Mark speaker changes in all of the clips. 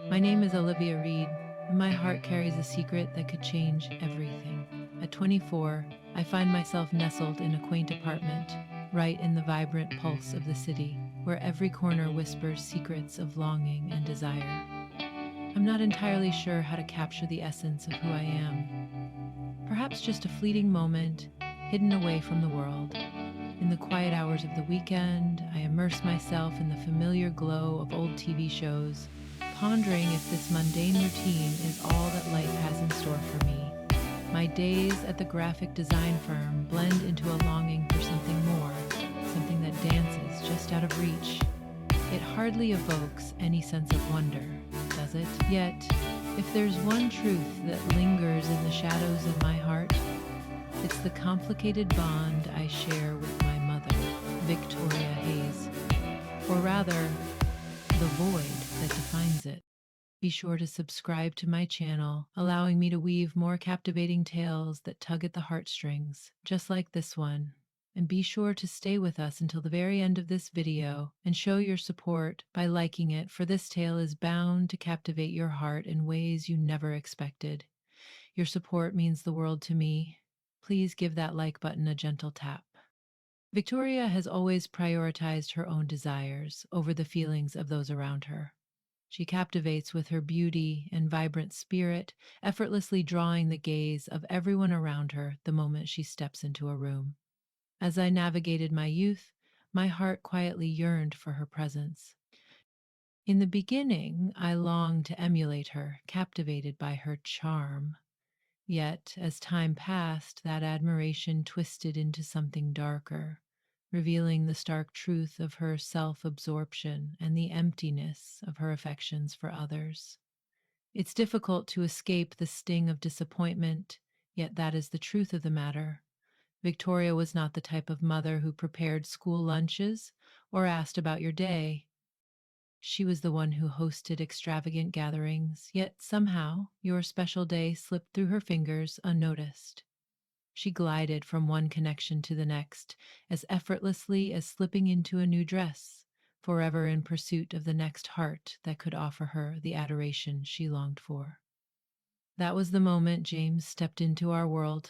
Speaker 1: My name is Olivia Reed, and my heart carries a secret that could change everything. At 24, I find myself nestled in a quaint apartment, right in the vibrant pulse of the city, where every corner whispers secrets of longing and desire. I'm not entirely sure how to capture the essence of who I am. Perhaps just a fleeting moment, hidden away from the world. In the quiet hours of the weekend, I immerse myself in the familiar glow of old TV shows, pondering if this mundane routine is all that life has in store for me. My days at the graphic design firm blend into a longing for something more, something that dances just out of reach. It hardly evokes any sense of wonder, does it? Yet, if there's one truth that lingers in the shadows of my heart, it's the complicated bond I share with my mother, Victoria Hayes, or rather, the void that defines it. Be sure to subscribe to my channel, allowing me to weave more captivating tales that tug at the heartstrings, just like this one. And be sure to stay with us until the very end of this video and show your support by liking it, for this tale is bound to captivate your heart in ways you never expected. Your support means the world to me. Please give that like button a gentle tap. Victoria has always prioritized her own desires over the feelings of those around her. She captivates with her beauty and vibrant spirit, effortlessly drawing the gaze of everyone around her the moment she steps into a room. As I navigated my youth, my heart quietly yearned for her presence. In the beginning, I longed to emulate her, captivated by her charm. Yet, as time passed, that admiration twisted into something darker, revealing the stark truth of her self absorption and the emptiness of her affections for others. It's difficult to escape the sting of disappointment, yet that is the truth of the matter. Victoria was not the type of mother who prepared school lunches or asked about your day. She was the one who hosted extravagant gatherings, yet somehow your special day slipped through her fingers unnoticed. She glided from one connection to the next as effortlessly as slipping into a new dress, forever in pursuit of the next heart that could offer her the adoration she longed for. That was the moment James stepped into our world.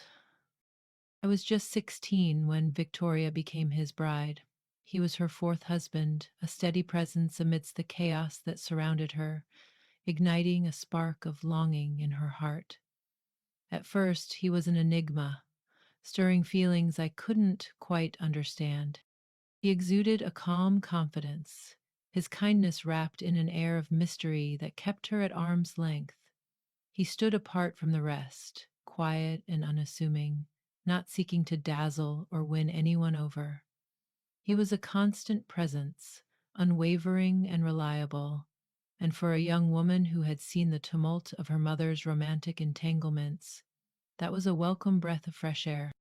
Speaker 1: I was just 16 when Victoria became his bride. He was her fourth husband, a steady presence amidst the chaos that surrounded her, igniting a spark of longing in her heart. At first, he was an enigma, stirring feelings I couldn't quite understand. He exuded a calm confidence, his kindness wrapped in an air of mystery that kept her at arm's length. He stood apart from the rest, quiet and unassuming, not seeking to dazzle or win anyone over. He was a constant presence, unwavering and reliable, and for a young woman who had seen the tumult of her mother's romantic entanglements, that was a welcome breath of fresh air.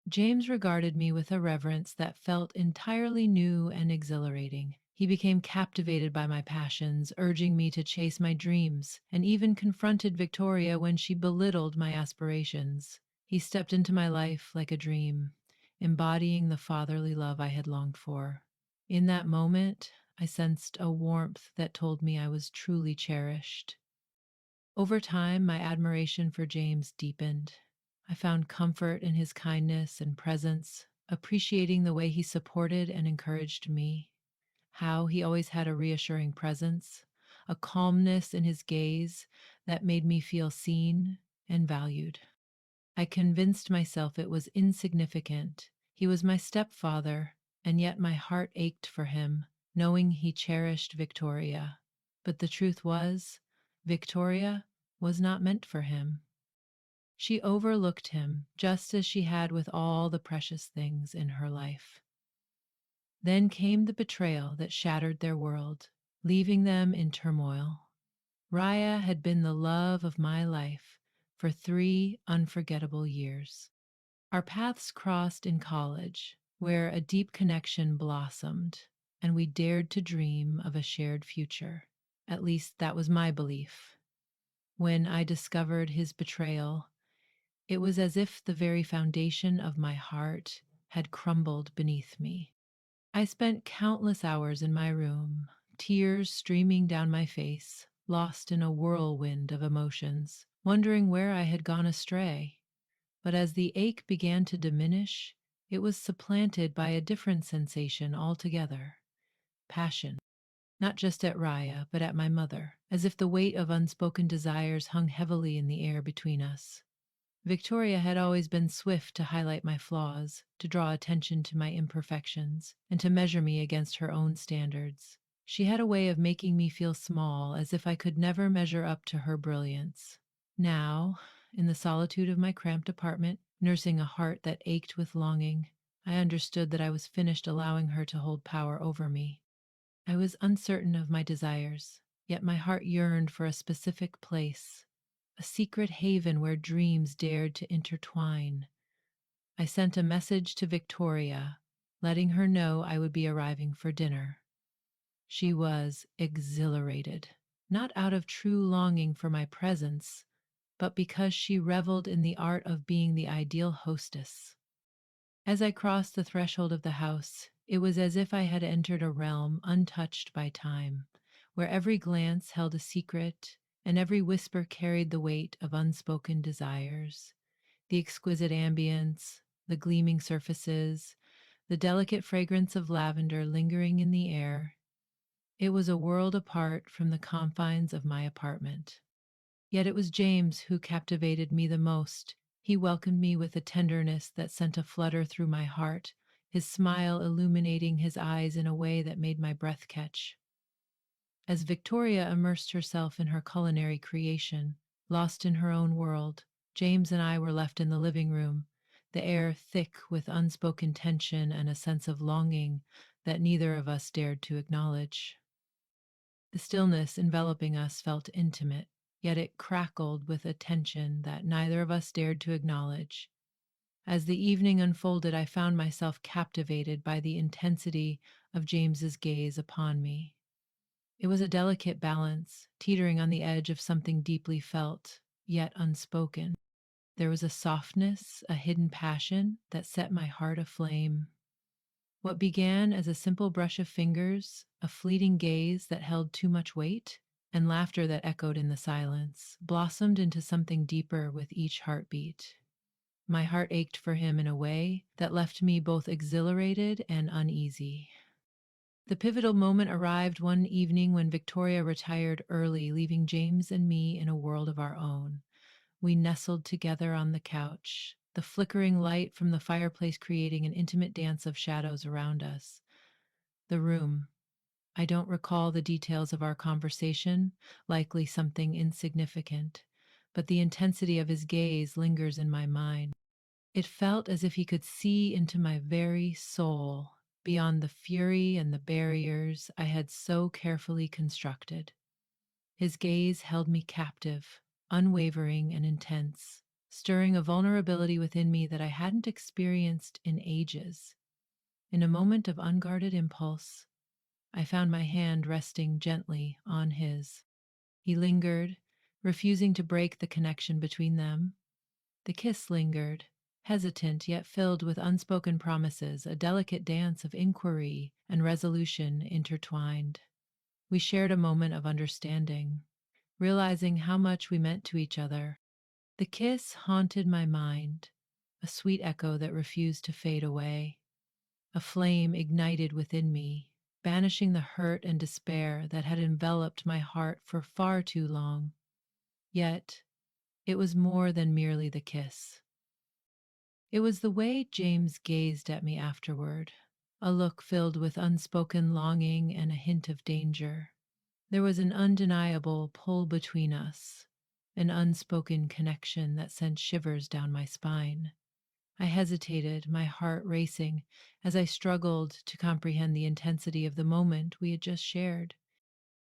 Speaker 1: James regarded me with a reverence that felt entirely new and exhilarating. He became captivated by my passions, urging me to chase my dreams, and even confronted Victoria when she belittled my aspirations. He stepped into my life like a dream, embodying the fatherly love I had longed for. In that moment, I sensed a warmth that told me I was truly cherished. Over time, my admiration for James deepened. I found comfort in his kindness and presence, appreciating the way he supported and encouraged me, how he always had a reassuring presence, a calmness in his gaze that made me feel seen and valued. I convinced myself it was insignificant. He was my stepfather, and yet my heart ached for him, knowing he cherished Victoria. But the truth was, Victoria was not meant for him. She overlooked him, just as she had with all the precious things in her life. Then came the betrayal that shattered their world, leaving them in turmoil. Raya had been the love of my life for 3 unforgettable years. Our paths crossed in college, where a deep connection blossomed, and we dared to dream of a shared future. At least that was my belief. When I discovered his betrayal, it was as if the very foundation of my heart had crumbled beneath me. I spent countless hours in my room, tears streaming down my face, lost in a whirlwind of emotions, wondering where I had gone astray. But as the ache began to diminish, it was supplanted by a different sensation altogether: passion. Not just at Raya, but at my mother, as if the weight of unspoken desires hung heavily in the air between us. Victoria had always been swift to highlight my flaws, to draw attention to my imperfections, and to measure me against her own standards. She had a way of making me feel small, as if I could never measure up to her brilliance. Now, in the solitude of my cramped apartment, nursing a heart that ached with longing, I understood that I was finished allowing her to hold power over me. I was uncertain of my desires, yet my heart yearned for a specific place, a secret haven where dreams dared to intertwine. I sent a message to Victoria, letting her know I would be arriving for dinner. She was exhilarated, not out of true longing for my presence, but because she reveled in the art of being the ideal hostess. As I crossed the threshold of the house, it was as if I had entered a realm untouched by time, where every glance held a secret and every whisper carried the weight of unspoken desires. The exquisite ambience, the gleaming surfaces, the delicate fragrance of lavender lingering in the air. It was a world apart from the confines of my apartment. Yet it was James who captivated me the most. He welcomed me with a tenderness that sent a flutter through my heart, his smile illuminating his eyes in a way that made my breath catch. As Victoria immersed herself in her culinary creation, lost in her own world, James and I were left in the living room, the air thick with unspoken tension and a sense of longing that neither of us dared to acknowledge. The stillness enveloping us felt intimate, yet it crackled with a tension that neither of us dared to acknowledge. As the evening unfolded, I found myself captivated by the intensity of James's gaze upon me. It was a delicate balance, teetering on the edge of something deeply felt, yet unspoken. There was a softness, a hidden passion that set my heart aflame. What began as a simple brush of fingers, a fleeting gaze that held too much weight, and laughter that echoed in the silence, blossomed into something deeper with each heartbeat. My heart ached for him in a way that left me both exhilarated and uneasy. The pivotal moment arrived one evening when Victoria retired early, leaving James and me in a world of our own. We nestled together on the couch, the flickering light from the fireplace creating an intimate dance of shadows around us. The room. I don't recall the details of our conversation, likely something insignificant, but the intensity of his gaze lingers in my mind. It felt as if he could see into my very soul, beyond the fury and the barriers I had so carefully constructed. His gaze held me captive, unwavering and intense, stirring a vulnerability within me that I hadn't experienced in ages. In a moment of unguarded impulse, I found my hand resting gently on his. He lingered, refusing to break the connection between them. The kiss lingered, hesitant yet filled with unspoken promises, a delicate dance of inquiry and resolution intertwined. We shared a moment of understanding, realizing how much we meant to each other. The kiss haunted my mind, a sweet echo that refused to fade away. A flame ignited within me, banishing the hurt and despair that had enveloped my heart for far too long. Yet, it was more than merely the kiss. It was the way James gazed at me afterward, a look filled with unspoken longing and a hint of danger. There was an undeniable pull between us, an unspoken connection that sent shivers down my spine. I hesitated, my heart racing, as I struggled to comprehend the intensity of the moment we had just shared.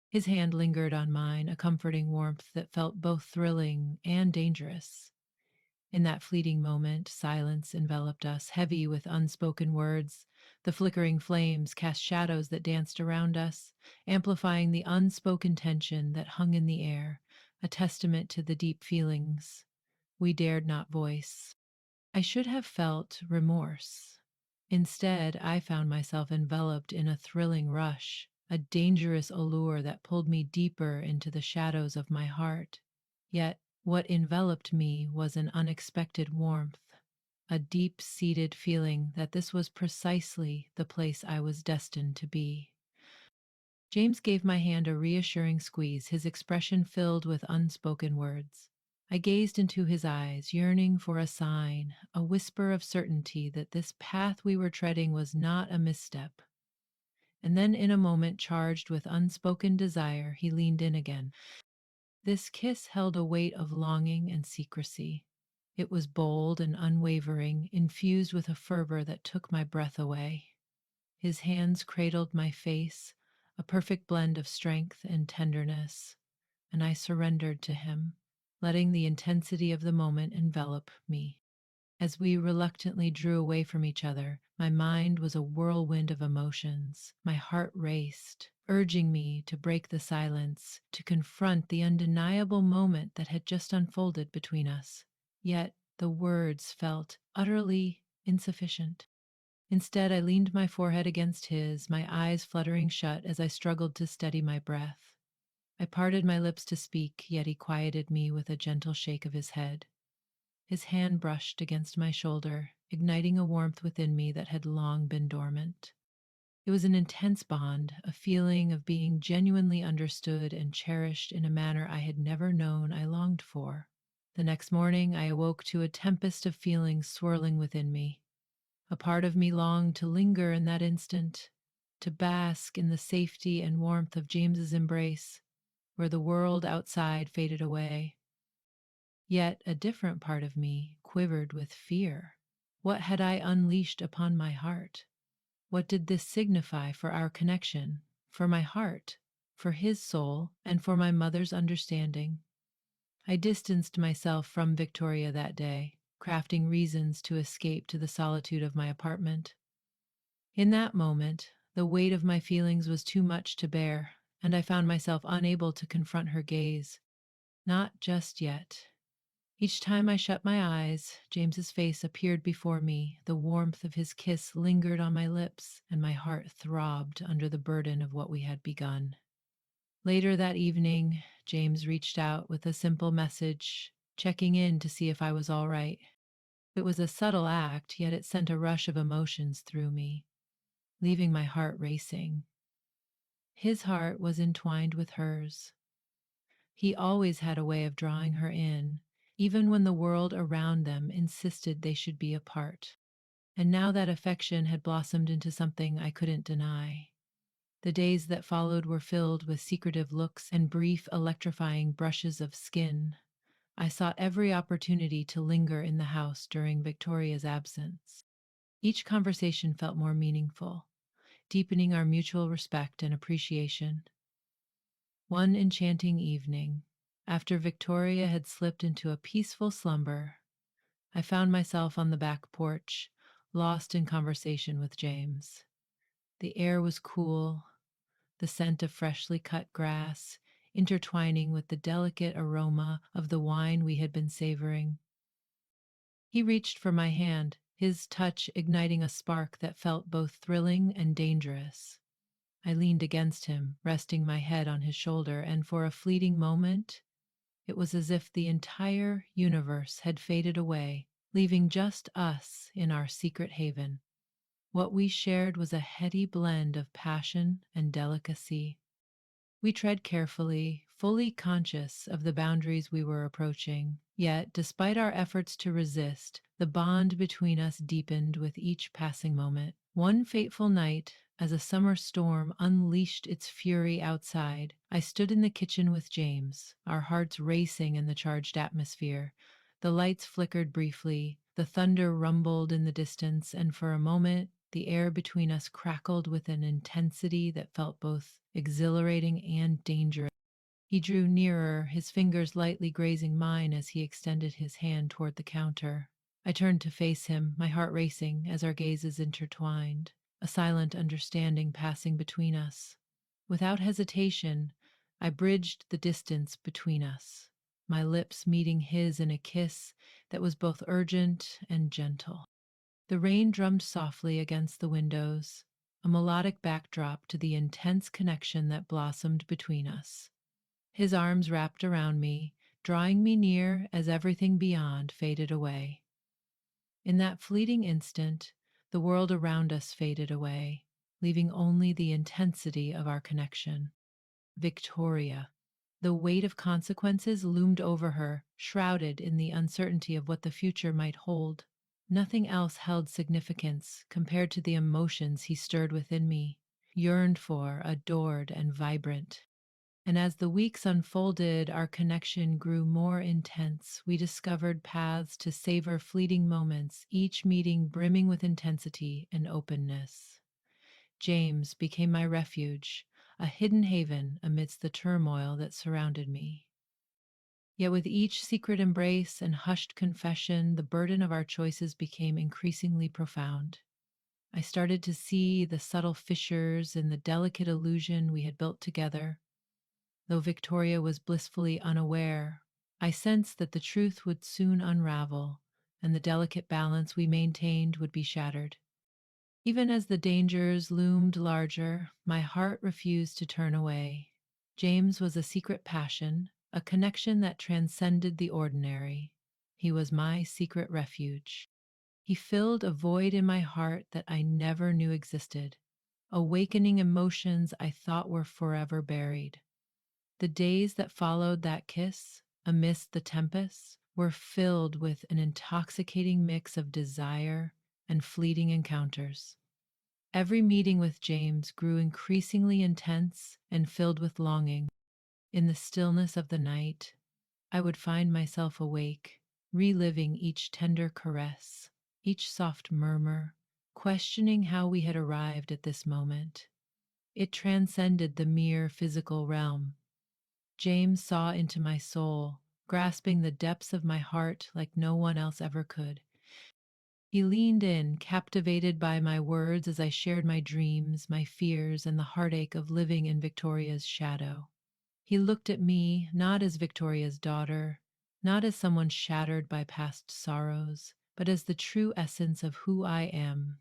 Speaker 1: His hand lingered on mine, a comforting warmth that felt both thrilling and dangerous. In that fleeting moment, silence enveloped us, heavy with unspoken words. The flickering flames cast shadows that danced around us, amplifying the unspoken tension that hung in the air, a testament to the deep feelings we dared not voice. I should have felt remorse. Instead, I found myself enveloped in a thrilling rush, a dangerous allure that pulled me deeper into the shadows of my heart. Yet, what enveloped me was an unexpected warmth, a deep seated feeling that this was precisely the place I was destined to be. James gave my hand a reassuring squeeze, his expression filled with unspoken words. I gazed into his eyes, yearning for a sign, a whisper of certainty that this path we were treading was not a misstep. And then, in a moment charged with unspoken desire, he leaned in again. This kiss held a weight of longing and secrecy. It was bold and unwavering, infused with a fervor that took my breath away. His hands cradled my face, a perfect blend of strength and tenderness, and I surrendered to him, letting the intensity of the moment envelop me. As we reluctantly drew away from each other, my mind was a whirlwind of emotions. My heart raced, urging me to break the silence, to confront the undeniable moment that had just unfolded between us. Yet the words felt utterly insufficient. Instead, I leaned my forehead against his, my eyes fluttering shut as I struggled to steady my breath. I parted my lips to speak, yet he quieted me with a gentle shake of his head. His hand brushed against my shoulder, igniting a warmth within me that had long been dormant. It was an intense bond, a feeling of being genuinely understood and cherished in a manner I had never known I longed for. The next morning, I awoke to a tempest of feelings swirling within me. A part of me longed to linger in that instant, to bask in the safety and warmth of James's embrace, where the world outside faded away. Yet a different part of me quivered with fear. What had I unleashed upon my heart? What did this signify for our connection, for my heart, for his soul, and for my mother's understanding? I distanced myself from Victoria that day, crafting reasons to escape to the solitude of my apartment. In that moment, the weight of my feelings was too much to bear, and I found myself unable to confront her gaze. Not just yet. Each time I shut my eyes, James's face appeared before me, the warmth of his kiss lingered on my lips, and my heart throbbed under the burden of what we had begun. Later that evening, James reached out with a simple message, checking in to see if I was all right. It was a subtle act, yet it sent a rush of emotions through me, leaving my heart racing. His heart was entwined with hers. He always had a way of drawing her in, even when the world around them insisted they should be apart. And now that affection had blossomed into something I couldn't deny. The days that followed were filled with secretive looks and brief, electrifying brushes of skin. I sought every opportunity to linger in the house during Victoria's absence. Each conversation felt more meaningful, deepening our mutual respect and appreciation. One enchanting evening, after Victoria had slipped into a peaceful slumber, I found myself on the back porch, lost in conversation with James. The air was cool, the scent of freshly cut grass intertwining with the delicate aroma of the wine we had been savoring. He reached for my hand, his touch igniting a spark that felt both thrilling and dangerous. I leaned against him, resting my head on his shoulder, and for a fleeting moment, it was as if the entire universe had faded away, leaving just us in our secret haven. What we shared was a heady blend of passion and delicacy. We tread carefully, fully conscious of the boundaries we were approaching. Yet, despite our efforts to resist, the bond between us deepened with each passing moment. One fateful night, as a summer storm unleashed its fury outside, I stood in the kitchen with James, our hearts racing in the charged atmosphere. The lights flickered briefly, the thunder rumbled in the distance, and for a moment, the air between us crackled with an intensity that felt both exhilarating and dangerous. He drew nearer, his fingers lightly grazing mine as he extended his hand toward the counter. I turned to face him, my heart racing as our gazes intertwined, a silent understanding passing between us. Without hesitation, I bridged the distance between us, my lips meeting his in a kiss that was both urgent and gentle. The rain drummed softly against the windows, a melodic backdrop to the intense connection that blossomed between us. His arms wrapped around me, drawing me near as everything beyond faded away. In that fleeting instant, the world around us faded away, leaving only the intensity of our connection. Victoria. The weight of consequences loomed over her, shrouded in the uncertainty of what the future might hold. Nothing else held significance compared to the emotions he stirred within me, yearned for, adored, and vibrant. And as the weeks unfolded, our connection grew more intense. We discovered paths to savor fleeting moments, each meeting brimming with intensity and openness. James became my refuge, a hidden haven amidst the turmoil that surrounded me. Yet with each secret embrace and hushed confession, the burden of our choices became increasingly profound. I started to see the subtle fissures in the delicate illusion we had built together. Though Victoria was blissfully unaware, I sensed that the truth would soon unravel, and the delicate balance we maintained would be shattered. Even as the dangers loomed larger, my heart refused to turn away. James was a secret passion, a connection that transcended the ordinary. He was my secret refuge. He filled a void in my heart that I never knew existed, awakening emotions I thought were forever buried. The days that followed that kiss, amidst the tempests, were filled with an intoxicating mix of desire and fleeting encounters. Every meeting with James grew increasingly intense and filled with longing. In the stillness of the night, I would find myself awake, reliving each tender caress, each soft murmur, questioning how we had arrived at this moment. It transcended the mere physical realm. James saw into my soul, grasping the depths of my heart like no one else ever could. He leaned in, captivated by my words as I shared my dreams, my fears, and the heartache of living in Victoria's shadow. He looked at me not as Victoria's daughter, not as someone shattered by past sorrows, but as the true essence of who I am.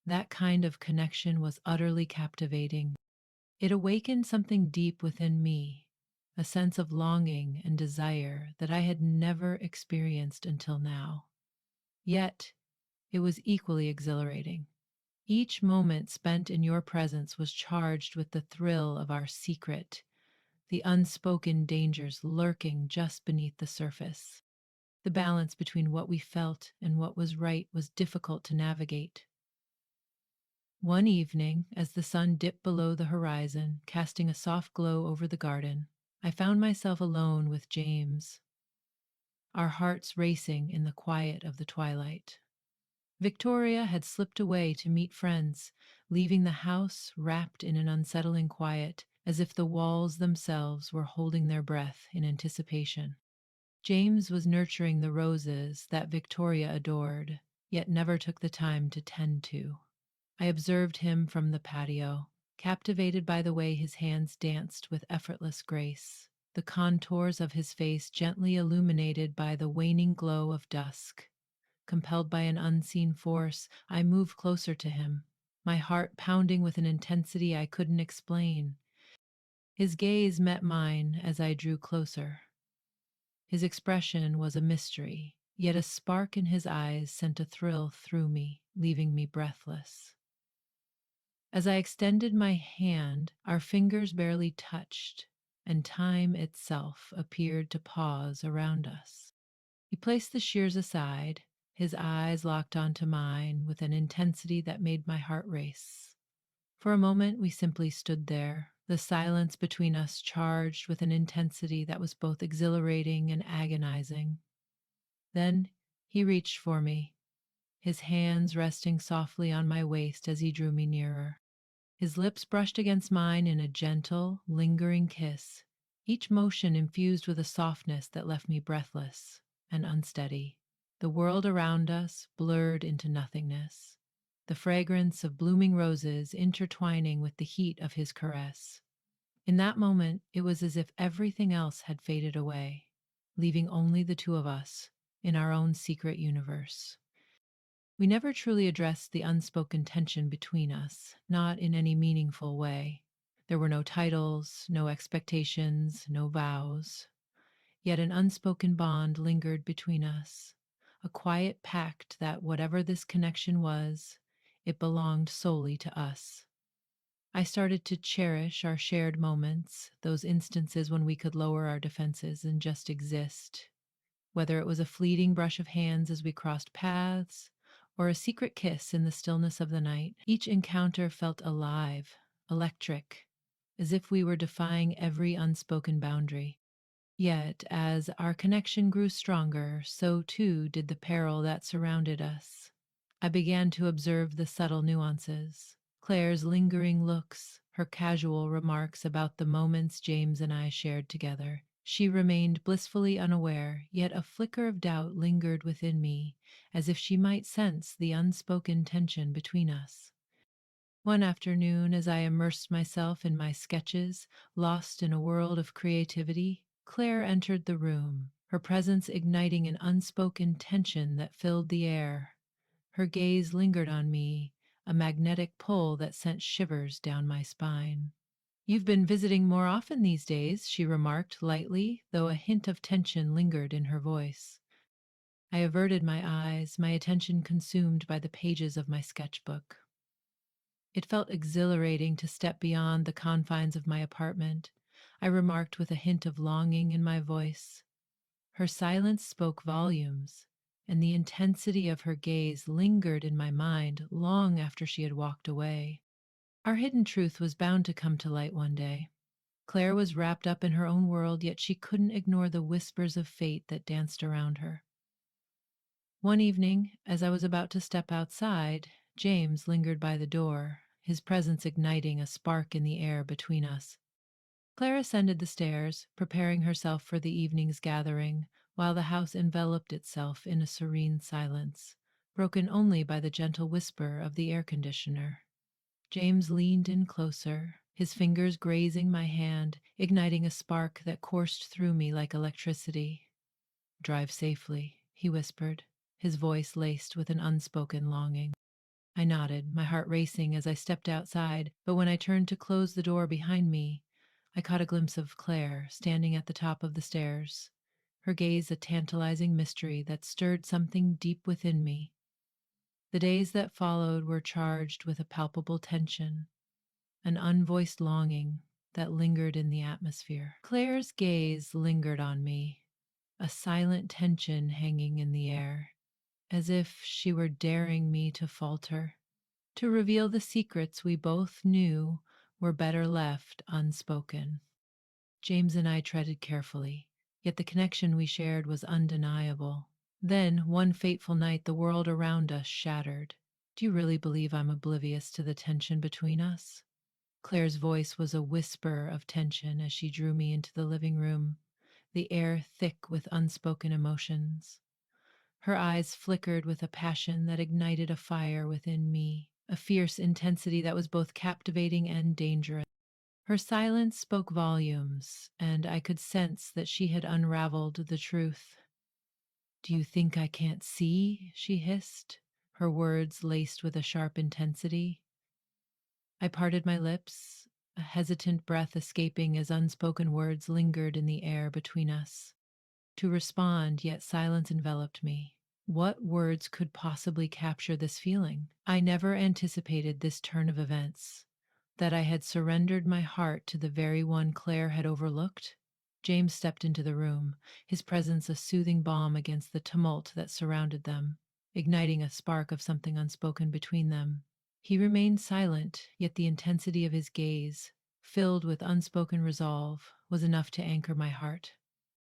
Speaker 1: That kind of connection was utterly captivating. It awakened something deep within me, a sense of longing and desire that I had never experienced until now. Yet, it was equally exhilarating. Each moment spent in your presence was charged with the thrill of our secret, the unspoken dangers lurking just beneath the surface. The balance between what we felt and what was right was difficult to navigate. One evening, as the sun dipped below the horizon, casting a soft glow over the garden, I found myself alone with James, our hearts racing in the quiet of the twilight. Victoria had slipped away to meet friends, leaving the house wrapped in an unsettling quiet, as if the walls themselves were holding their breath in anticipation. James was nurturing the roses that Victoria adored, yet never took the time to tend to. I observed him from the patio, captivated by the way his hands danced with effortless grace, the contours of his face gently illuminated by the waning glow of dusk. Compelled by an unseen force, I moved closer to him, my heart pounding with an intensity I couldn't explain. His gaze met mine as I drew closer. His expression was a mystery, yet a spark in his eyes sent a thrill through me, leaving me breathless. As I extended my hand, our fingers barely touched, and time itself appeared to pause around us. He placed the shears aside, his eyes locked onto mine with an intensity that made my heart race. For a moment, we simply stood there, the silence between us charged with an intensity that was both exhilarating and agonizing. Then he reached for me, his hands resting softly on my waist as he drew me nearer. His lips brushed against mine in a gentle, lingering kiss, each motion infused with a softness that left me breathless and unsteady. The world around us blurred into nothingness, the fragrance of blooming roses intertwining with the heat of his caress. In that moment, it was as if everything else had faded away, leaving only the two of us in our own secret universe. We never truly addressed the unspoken tension between us, not in any meaningful way. There were no titles, no expectations, no vows. Yet an unspoken bond lingered between us, a quiet pact that whatever this connection was, it belonged solely to us. I started to cherish our shared moments, those instances when we could lower our defenses and just exist. Whether it was a fleeting brush of hands as we crossed paths, or a secret kiss in the stillness of the night, each encounter felt alive, electric, as if we were defying every unspoken boundary. Yet, as our connection grew stronger, so too did the peril that surrounded us. I began to observe the subtle nuances. Claire's lingering looks, her casual remarks about the moments James and I shared together. She remained blissfully unaware, yet a flicker of doubt lingered within me, as if she might sense the unspoken tension between us. One afternoon, as I immersed myself in my sketches, lost in a world of creativity, Claire entered the room, her presence igniting an unspoken tension that filled the air. Her gaze lingered on me, a magnetic pull that sent shivers down my spine. "You've been visiting more often these days," she remarked lightly, though a hint of tension lingered in her voice. I averted my eyes, my attention consumed by the pages of my sketchbook. It felt exhilarating to step beyond the confines of my apartment, I remarked with a hint of longing in my voice. Her silence spoke volumes, and the intensity of her gaze lingered in my mind long after she had walked away. Our hidden truth was bound to come to light one day. Claire was wrapped up in her own world, yet she couldn't ignore the whispers of fate that danced around her. One evening, as I was about to step outside, James lingered by the door, his presence igniting a spark in the air between us. Claire ascended the stairs, preparing herself for the evening's gathering, while the house enveloped itself in a serene silence, broken only by the gentle whisper of the air conditioner. James leaned in closer, his fingers grazing my hand, igniting a spark that coursed through me like electricity. "Drive safely," he whispered, his voice laced with an unspoken longing. I nodded, my heart racing as I stepped outside, but when I turned to close the door behind me, I caught a glimpse of Claire standing at the top of the stairs, her gaze a tantalizing mystery that stirred something deep within me. The days that followed were charged with a palpable tension, an unvoiced longing that lingered in the atmosphere. Claire's gaze lingered on me, a silent tension hanging in the air, as if she were daring me to falter, to reveal the secrets we both knew were better left unspoken. James and I treaded carefully, yet the connection we shared was undeniable. Then, one fateful night, the world around us shattered. "Do you really believe I'm oblivious to the tension between us?" Claire's voice was a whisper of tension as she drew me into the living room, the air thick with unspoken emotions. Her eyes flickered with a passion that ignited a fire within me, a fierce intensity that was both captivating and dangerous. Her silence spoke volumes, and I could sense that she had unraveled the truth. "Do you think I can't see?" she hissed, her words laced with a sharp intensity. I parted my lips, a hesitant breath escaping as unspoken words lingered in the air between us. To respond, yet silence enveloped me. What words could possibly capture this feeling? I never anticipated this turn of events, that I had surrendered my heart to the very one Claire had overlooked. James stepped into the room, his presence a soothing balm against the tumult that surrounded them, igniting a spark of something unspoken between them. He remained silent, yet the intensity of his gaze, filled with unspoken resolve, was enough to anchor my heart.